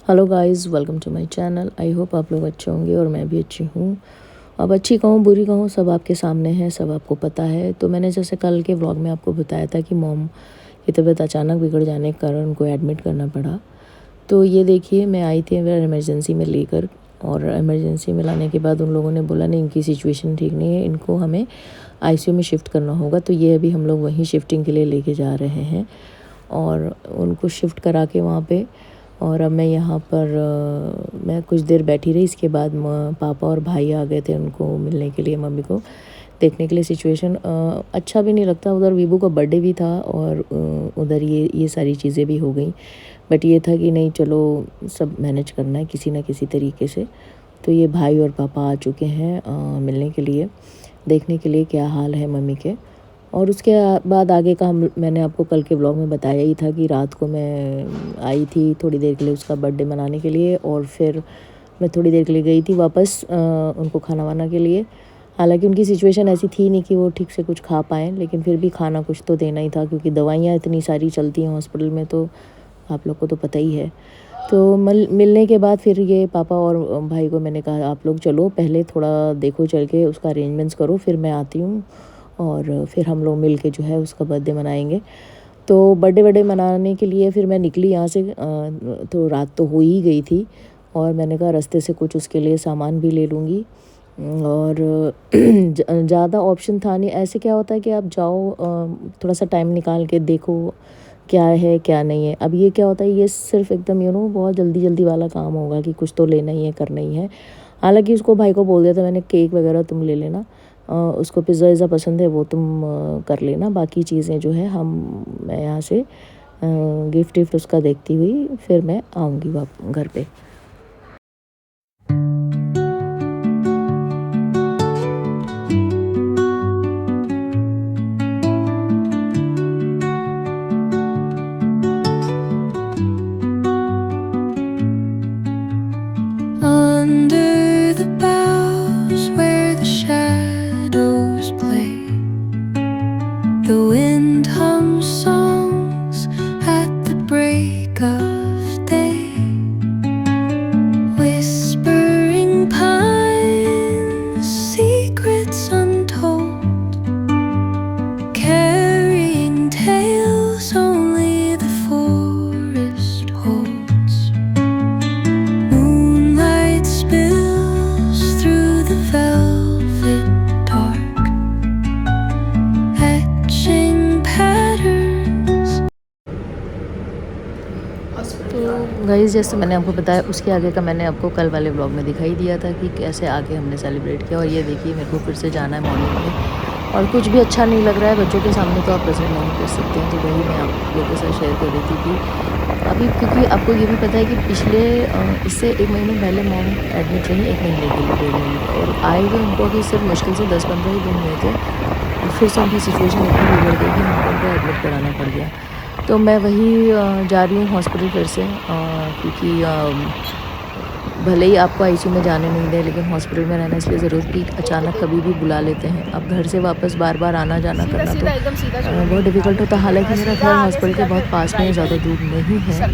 Hello guys, welcome to my channel. I hope आप लोग अच्छे होंगे और मैं भी अच्छी हूँ। अब अच्छी कहूँ बुरी कहूँ सब आपके सामने है, सब आपको पता है। तो मैंने जैसे कल के व्लॉग में आपको बताया था कि मॉम की तबीयत अचानक बिगड़ जाने के कारण उनको एडमिट करना पड़ा। तो ये देखिए, मैं आई थी इमरजेंसी में लेकर, और इमरजेंसी में लाने के बाद उन लोगों ने बोला नहीं, इनकी सिचुएशन ठीक नहीं है, इनको हमें आईसीयू में शिफ्ट करना होगा। तो ये अभी हम लोग वहीं शिफ्टिंग के लिए लेके जा रहे हैं और उनको शिफ्ट करा के वहाँ पे। और अब मैं यहाँ पर मैं कुछ देर बैठी रही। इसके बाद पापा और भाई आ गए थे उनको मिलने के लिए, मम्मी को देखने के लिए। सिचुएशन अच्छा भी नहीं लगता, उधर वीबू का बर्थडे भी था और उधर ये सारी चीज़ें भी हो गई। बट ये था कि नहीं, चलो सब मैनेज करना है किसी ना किसी तरीके से। तो ये भाई और पापा आ चुके हैं मिलने के लिए, देखने के लिए क्या हाल है मम्मी के। और उसके बाद आगे का मैंने आपको कल के व्लॉग में बताया ही था कि रात को मैं आई थी थोड़ी देर के लिए उसका बर्थडे मनाने के लिए, और फिर मैं थोड़ी देर के लिए गई थी वापस उनको खाना वाना के लिए। हालांकि उनकी सिचुएशन ऐसी थी नहीं कि वो ठीक से कुछ खा पाएँ, लेकिन फिर भी खाना कुछ तो देना ही था, क्योंकि दवाइयाँ इतनी सारी चलती हैं हॉस्पिटल में, तो आप लोग को तो पता ही है। तो मिलने के बाद फिर ये पापा और भाई को मैंने कहा आप लोग चलो पहले थोड़ा देखो, चल के उसका अरेंजमेंट्स करो, फिर मैं आती हूँ और फिर हम लोग मिल के जो है उसका बर्थडे मनाएंगे। तो बर्थडे मनाने के लिए फिर मैं निकली यहाँ से। तो रात तो हो ही गई थी और मैंने कहा रास्ते से कुछ उसके लिए सामान भी ले लूँगी। और ज़्यादा ऑप्शन था नहीं। ऐसे क्या होता है कि आप जाओ थोड़ा सा टाइम निकाल के देखो क्या है क्या नहीं है। अब ये क्या होता है, ये सिर्फ एकदम बहुत जल्दी जल्दी वाला काम होगा कि कुछ तो लेना ही है, करना ही है। हालांकि उसको भाई को बोल दिया था मैंने, केक वगैरह तुम ले लेना, उसको पिज़्ज़ा विज़्ज़ा पसंद है वो तुम कर लेना, बाकी चीज़ें जो है मैं यहाँ से गिफ्ट विफ्ट उसका देखती हुई फिर मैं आऊँगी घर पे। Under the boughs where the shadows play, the wind hums songs at the break of day, whispering pines, secrets untold, carrying tales only the forest holds. Moonlight spills through the velvet dark, etching patterns. तो guys, जैसे मैंने आपको बताया उसके आगे का मैंने आपको कल वाले व्लॉग में दिखाई दिया था कि कैसे आगे हमने सेलिब्रेट किया। और ये देखिए, मेरे को फिर से जाना है मॉर्निंग में और कुछ भी अच्छा नहीं लग रहा है। बच्चों के सामने तो आप प्रेजेंट नहीं कर सकते हैं, तो वही मैं आप लोगों के साथ शेयर कर रही थी कि अभी, क्योंकि आपको ये भी पता है कि पिछले इससे 1 महीने पहले मॉम एडमिट रही, 1 महीने के लिए, 1.5 महीने, और आए हुए उनको अभी सिर्फ मुश्किल से 10-15 ही दिन हुए थे और फिर से उनकी सिचुएशन इतनी बिगड़ गई कि हमको उनको एडमिट कराना पड़ गया। तो मैं वही जा रही हूँ हॉस्पिटल फिर से, क्योंकि भले ही आपको आईसीयू में जाने नहीं दे, लेकिन हॉस्पिटल में रहना इसलिए ज़रूर कि अचानक कभी भी बुला लेते हैं। अब घर से वापस बार बार आना जाना करना तो बहुत डिफ़िकल्ट होता है। हालांकि मेरा घर हॉस्पिटल के बहुत पास में, ज़्यादा दूर नहीं है,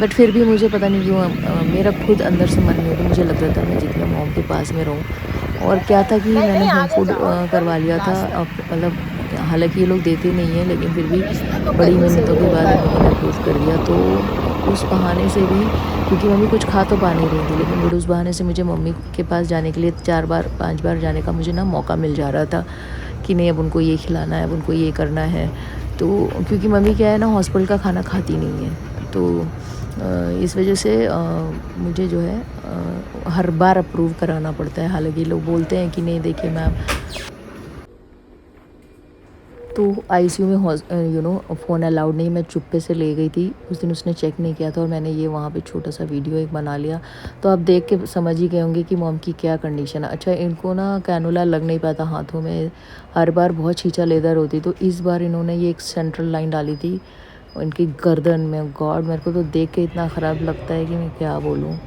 बट फिर भी मुझे पता नहीं क्यों मेरा खुद अंदर से मन नहीं होता। मुझे लग रहा था मैं जितना मॉम के पास में रहूँ। और क्या था कि मैंने होम फूड करवा लिया था, मतलब हालांकि ये लोग देते नहीं हैं, लेकिन फिर भी बड़ी मिन्नतों के बाद इन लोगों ने अप्रूव कर दिया। तो उस बहाने से भी, क्योंकि मम्मी कुछ खा तो पा नहीं रही थी, लेकिन फिर उस बहाने से मुझे मम्मी के पास जाने के लिए 4 बार 5 बार जाने का मुझे ना मौका मिल जा रहा था कि नहीं अब उनको ये खिलाना है, अब उनको ये करना है। तो क्योंकि मम्मी क्या है ना, हॉस्पिटल का खाना खाती नहीं है, तो इस वजह से मुझे जो है हर बार अप्रूव कराना पड़ता है। हालांकि लोग बोलते हैं कि नहीं देखिए मैम, तो आईसीयू में फ़ोन अलाउड नहीं। मैं चुप्पे से ले गई थी उस दिन, उसने चेक नहीं किया था और मैंने ये वहाँ पे छोटा सा वीडियो एक बना लिया। तो आप देख के समझ ही गए होंगे कि मॉम की क्या कंडीशन है। अच्छा, इनको ना कैनुला लग नहीं पाता हाथों में, हर बार बहुत छींचा लेदर होती। तो इस बार इन्होंने ये एक सेंट्रल लाइन डाली थी इनकी गर्दन में। गॉड, मेरे को तो देख के इतना ख़राब लगता है कि मैं क्या बोलूँ।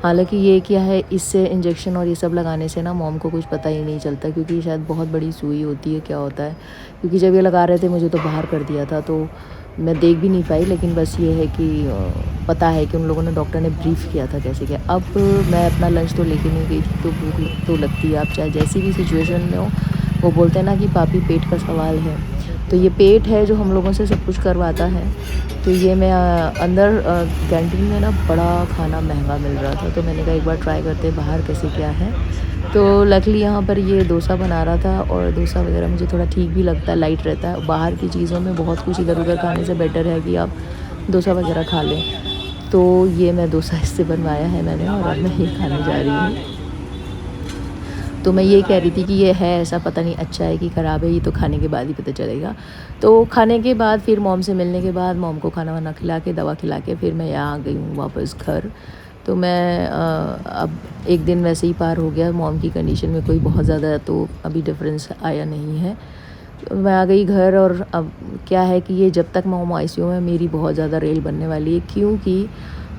हालांकि ये क्या है, इससे इंजेक्शन और ये सब लगाने से ना मॉम को कुछ पता ही नहीं चलता, क्योंकि शायद बहुत बड़ी सुई होती है, क्या होता है। क्योंकि जब ये लगा रहे थे मुझे तो बाहर कर दिया था, तो मैं देख भी नहीं पाई। लेकिन बस ये है कि पता है कि उन लोगों ने डॉक्टर ने ब्रीफ़ किया था कैसे क्या। अब मैं अपना लंच तो लेके नहीं गई थी, तो भूख तो लगती है, आप चाहे जैसी भी सिचुएशन में हो। वो बोलते हैं ना कि पापी पेट का सवाल है, तो ये पेट है जो हम लोगों से सब कुछ करवाता है। तो ये मैं अंदर कैंटीन में ना बड़ा खाना महंगा मिल रहा था, तो मैंने कहा एक बार ट्राई करते हैं बाहर कैसे क्या है। तो लकीली यहाँ पर ये डोसा बना रहा था, और डोसा वगैरह मुझे थोड़ा ठीक भी लगता है, लाइट रहता है। बाहर की चीज़ों में बहुत कुछ इधर-उधर खाने से बेटर है कि आप डोसा वगैरह खा लें। तो ये मैं डोसा इससे बनवाया है मैंने, और अब मैं ये खाने जा रही हूँ। तो मैं ये कह रही थी कि ये है ऐसा, पता नहीं अच्छा है कि ख़राब है, ये तो खाने के बाद ही पता चलेगा। तो खाने के बाद फिर मॉम से मिलने के बाद, मॉम को खाना-वाना खिला के, दवा खिला के, फिर मैं यहाँ आ गई हूँ वापस घर। तो मैं अब एक दिन वैसे ही पार हो गया, मॉम की कंडीशन में कोई बहुत ज़्यादा तो अभी डिफ़रेंस आया नहीं है। तो मैं आ गई घर, और अब क्या है कि ये जब तक मॉम आईसीयू में, मेरी बहुत ज़्यादा रेल बनने वाली है, क्योंकि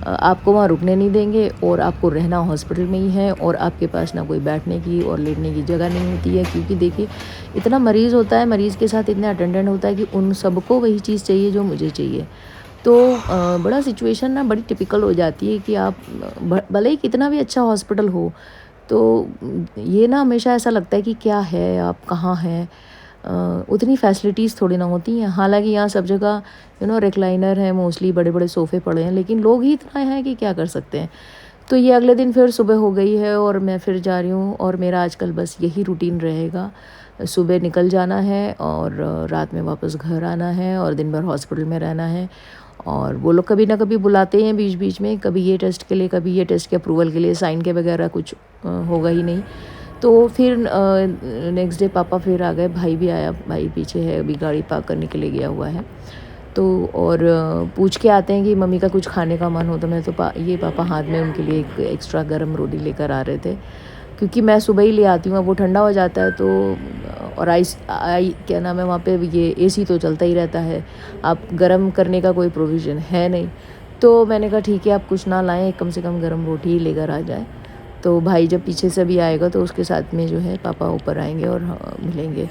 आपको वहाँ रुकने नहीं देंगे, और आपको रहना हॉस्पिटल में ही है, और आपके पास ना कोई बैठने की और लेटने की जगह नहीं होती है। क्योंकि देखिए इतना मरीज़ होता है, मरीज़ के साथ इतना अटेंडेंट होता है कि उन सबको वही चीज़ चाहिए जो मुझे चाहिए। तो बड़ा सिचुएशन ना बड़ी टिपिकल हो जाती है कि आप भले ही कितना भी अच्छा हॉस्पिटल हो, तो ये ना हमेशा ऐसा लगता है कि क्या है, आप कहाँ हैं। उतनी फैसिलिटीज़ थोड़ी ना होती हैं। हालाँकि यहाँ सब जगह रिक्लाइनर है, मोस्टली बड़े-बड़े सोफ़े पड़े हैं, लेकिन लोग ही इतना हैं कि क्या कर सकते हैं। तो ये अगले दिन फिर सुबह हो गई है, और मैं फिर जा रही हूँ, और मेरा आजकल बस यही रूटीन रहेगा। सुबह निकल जाना है, और रात में वापस घर आना है, और दिन भर हॉस्पिटल में रहना है। और वो लोग कभी ना कभी बुलाते हैं बीच-बीच में, कभी ये टेस्ट के लिए, कभी ये टेस्ट के अप्रूवल के लिए, साइन के बगैर कुछ होगा ही नहीं। तो फिर नेक्स्ट डे पापा फिर आ गए, भाई भी आया, भाई पीछे है, अभी गाड़ी पार्क करने के लिए गया हुआ है। तो और पूछ के आते हैं कि मम्मी का कुछ खाने का मन हो, तो मैं तो ये पापा हाथ में उनके लिए एक एक्स्ट्रा गरम रोटी लेकर आ रहे थे, क्योंकि मैं सुबह ही ले आती हूँ, अब वो ठंडा हो जाता है। तो और क्या नाम है, वहाँ पे ये एसी तो चलता ही रहता है, आप गर्म करने का कोई प्रोविज़न है नहीं। तो मैंने कहा ठीक है, आप कुछ ना लाएँ, कम से कम गरम रोटी ही लेकर आ जाएँ। तो भाई जब पीछे से भी आएगा, तो उसके साथ में जो है पापा ऊपर आएंगे, और मिलेंगे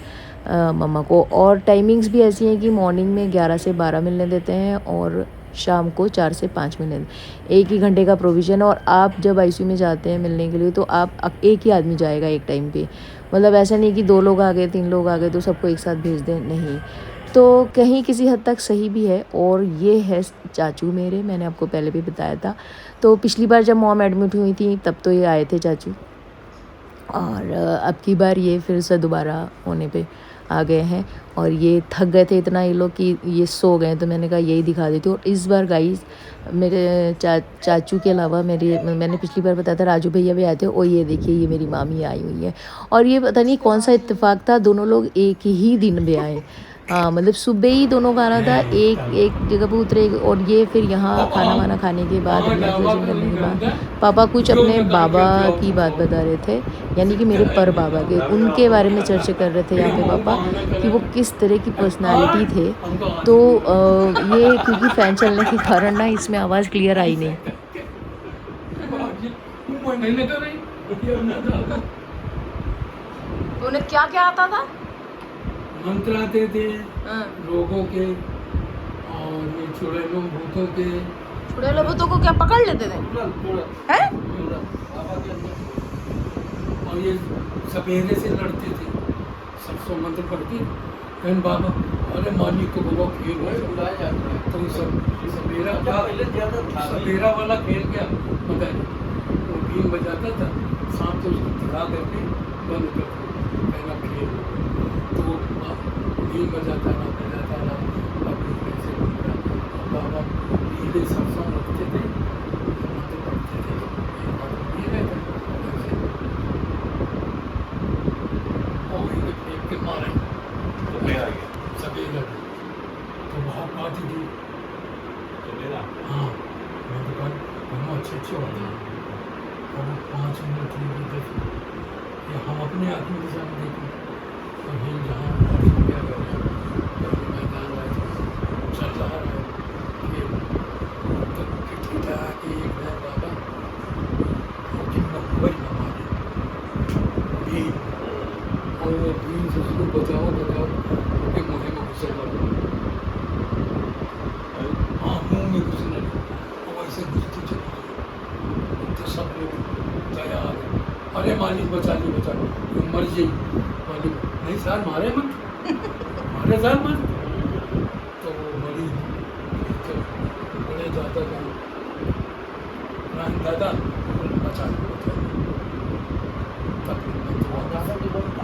मम्मा को। और टाइमिंग्स भी ऐसी हैं कि मॉर्निंग में 11 से 12 मिलने देते हैं, और शाम को 4 से 5 मिलने, 1 ही घंटे का प्रोविज़न। और आप जब आईसीयू में जाते हैं मिलने के लिए, तो आप एक ही आदमी जाएगा एक टाइम पे, मतलब ऐसा नहीं कि 2 लोग आ गए, 3 लोग आ गए, तो सबको एक साथ भेज दें, नहीं। तो कहीं किसी हद तक सही भी है। और ये है चाचू मेरे, मैंने आपको पहले भी बताया था। तो पिछली बार जब मॉम एडमिट हुई थी, तब तो ये आए थे चाचू, और अब की बार ये फिर से दोबारा होने पे आ गए हैं। और ये थक गए थे इतना ये लोग कि ये सो गए, तो मैंने कहा यही दिखा देती हूँ। और इस बार गाइस मेरे चाचू के अलावा मैंने पिछली बार बताया था राजू भैया भी आए थे, और ये देखिए ये मेरी मामी आई हुई है। और ये पता नहीं कौन सा इत्तेफाक था, दोनों लोग एक ही दिन में आए। हाँ, मतलब सुबह ही दोनों का आना था, एक जगह पे उतरे, और ये फिर यहाँ खाना वाना खाने के बाद, मैसेजिंग करने के बाद, पापा कुछ अपने बाबा की बात बता रहे थे, यानी कि मेरे पर बाबा के, उनके बारे में चर्चा कर रहे थे यहाँ पे पापा, कि वो किस तरह की पर्सनालिटी थे। तो ये क्योंकि फ़ैन चलने के कारण ना इसमें आवाज़ क्लियर आई नहीं। तो उन्हें क्या क्या आता था? मंत्र आते थे लोगों के, और ये चुड़ैलों भूतों के। चुड़ैल भूतों को क्या पकड़ लेते थे? हैं? और ये सपेरे से लड़ते थे, 700 मंत्र पढ़ते, कहन बाबा अरे मालिक को बोलो खेल हो, तो सपेरा वाला खेल क्या पता है, वो बीन बजाता था, सांप तो उसको दिखा करके बंद कर कहना खेल। तो बीन बजाता ना अपने पैसे बाबा पीले सरसों रखते थे, मंत्र पढ़ते थे, ये रहता के मारे सवेरा, तो वहाँ पार्टी थी सवेरा। हाँ, मैं दुकान दोनों अच्छे होते हैं, और वो 5 मिनट 10 या हम अपने आदमी के साथ देखें, तो हिल जहाँ क्या कर रहे हैं, मैदान चल रहा है, ये एक है बाबा मुंबई में मारे भी, और वो बीन से उसको बचाओ कि मुँह में घुसे लगा, हाँ मुँह में घुसने लगा, और से घुसती चली गई। तो सब लोग तैयार हैं, अरे मालिक बचा ली बचा ली, वो मर गई। मालिक नहीं सर मारे मत, मारे सर मत। तो वो मरी। तो बड़े दादा का नाम दादा बचा ली बचा ली। तब दादा की बोलता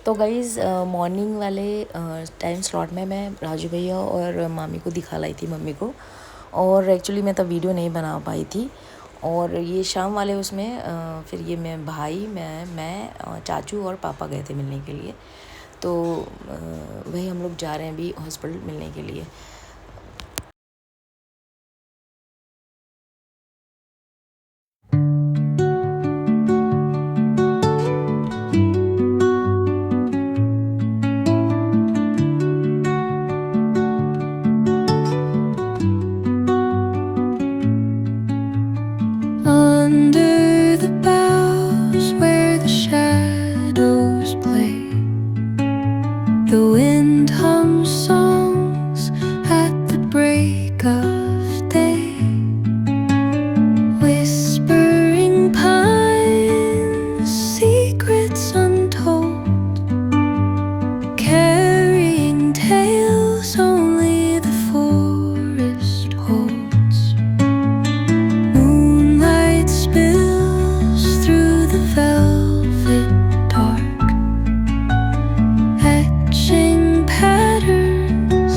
तो गाइज़ मॉर्निंग वाले टाइम स्लॉट में मैं राजू भैया और मामी को दिखा लाई थी, मम्मी को। और एक्चुअली मैं तब वीडियो नहीं बना पाई थी। और ये शाम वाले उसमें फिर ये मैं भाई मैं चाचू और पापा गए थे मिलने के लिए। तो वही हम लोग जा रहे हैं अभी हॉस्पिटल मिलने के लिए। Under the boughs where the shadows play, the wind hums songs at the break of day. Whispering pines, secrets untold, carrying tales only the forest holds. Moonlight spills through the velvet dark, etching patterns,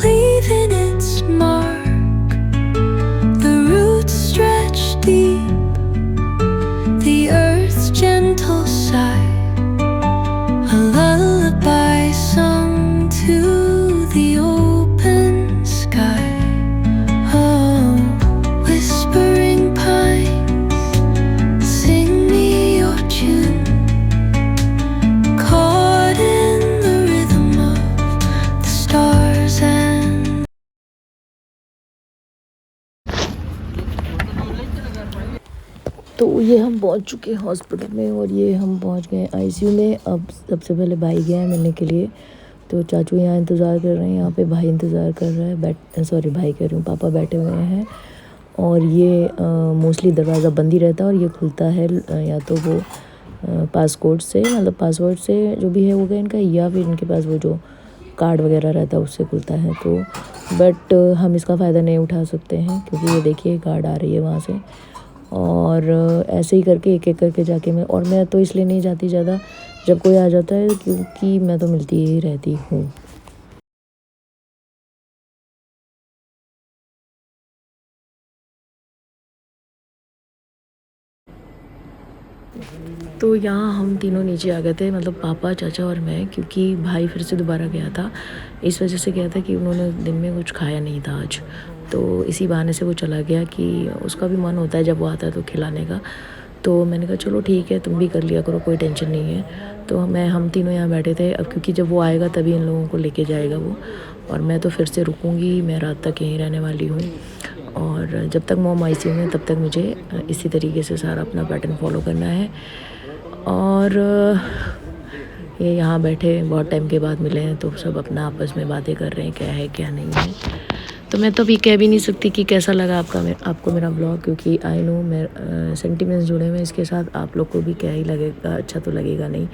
leaving its mark. The roots stretch deep, the earth's gentle sigh, a lullaby sung to the open sky. Oh, whispering pines, sing me your tune, caught in the rhythm of the stars and तो ये हम पहुंच चुके हैं hospital में और ये हम पहुंच गए आईसीयू में। अब सबसे पहले भाई गया है मिलने के लिए। तो चाचू यहाँ इंतज़ार कर रहे हैं, यहाँ पे भाई इंतज़ार कर रहा है। सॉरी भाई कह रही हूँ, पापा बैठे हुए हैं। और ये मोस्टली दरवाज़ा बंद ही रहता है और ये खुलता है या तो वो पासकोड से, मतलब पासवर्ड से जो भी है वो गया इनका, या फिर इनके पास वो जो कार्ड वगैरह रहता है उससे खुलता है। तो बट हम इसका फ़ायदा नहीं उठा सकते हैं क्योंकि ये देखिए कार्ड आ रही है वहाँ से। और ऐसे ही करके एक एक करके जाके मैं तो इसलिए नहीं जाती ज़्यादा जब कोई आ जाता है, क्योंकि मैं तो मिलती ही रहती हूँ। तो यहाँ हम तीनों नीचे आ गए थे, मतलब पापा, चाचा और मैं, क्योंकि भाई फिर से दोबारा गया था। इस वजह से गया था कि उन्होंने दिन में कुछ खाया नहीं था आज, तो इसी बहाने से वो चला गया कि उसका भी मन होता है जब वो आता है तो खिलाने का। तो मैंने कहा चलो ठीक है, तुम भी कर लिया करो, कोई टेंशन नहीं है। तो हम तीनों यहाँ बैठे थे। अब क्योंकि जब वो आएगा तभी इन लोगों को लेके जाएगा वो, और मैं तो फिर से रुकूँगी, मैं रात तक यहीं रहने वाली हूँ। और जब तक मॉम आईसीयू में तब तक मुझे इसी तरीके से सारा अपना पैटर्न फॉलो करना है। और ये यहाँ बैठे बहुत टाइम के बाद मिले हैं तो सब अपना आपस में बातें कर रहे हैं क्या है क्या नहीं है। तो मैं तो अभी कह भी नहीं सकती कि कैसा लगा आपको मेरा ब्लॉग, क्योंकि आई नो मेरे सेंटिमेंट्स जुड़े हुए हैं इसके साथ। आप लोग को भी क्या ही लगेगा, अच्छा तो लगेगा नहीं।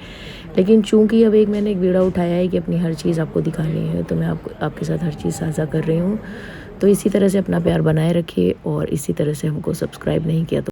लेकिन चूंकि अब मैंने एक वीडियो उठाया है कि अपनी हर चीज़ आपको दिखानी है, तो मैं आपके साथ हर चीज़ साझा कर रही हूँ। तो इसी तरह से अपना प्यार बनाए रखिए, और इसी तरह से हमको सब्सक्राइब नहीं किया तो